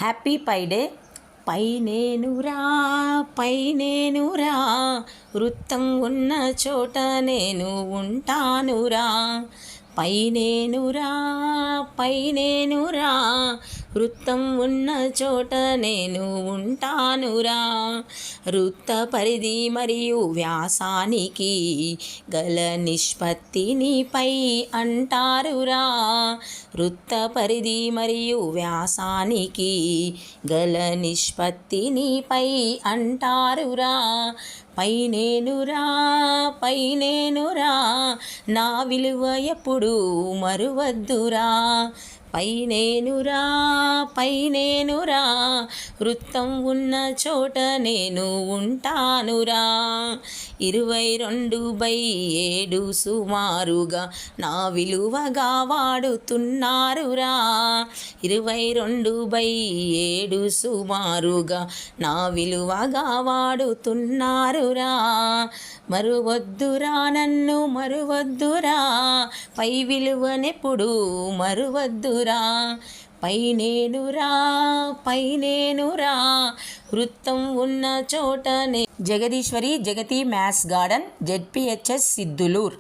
Happy pi day. పైనేనురా పైనేనురా, వృత్తం ఉన్న చోట నేను ఉంటానురా. పైనేనురా పైనేనురా, వృత్తం ఉన్న చోట నేను ఉంటానురా. వృత్త పరిధి మరియు వ్యాసానికి గల నిష్పత్తిని పై అంటారురా. వృత్త పరిధి మరియు వ్యాసానికి గల నిష్పత్తిని పై అంటారురా. పైనేనురా పైనేనురా, నా విలువ ఎప్పుడు మరువద్దురా. పైనేనురా పైనేనురా, వృత్తం ఉన్న చోట నేను ఉంటానురా. 22/7 సుమారుగా నా విలువగా వాడుతున్నారురా. 22/7 సుమారుగా నా విలువగా వాడుతున్నారురా. మరువద్దురా నన్ను మరువద్దురా, పై విలువనెప్పుడు మరువద్దురా. పైనేనురా పైనేనురా, వృత్తం ఉన్న చోటనే. జగదీశ్వరి జగతి మ్యాథ్స్ గార్డెన్, జెడ్పిహెచ్ఎస్ సిద్ధులూర్.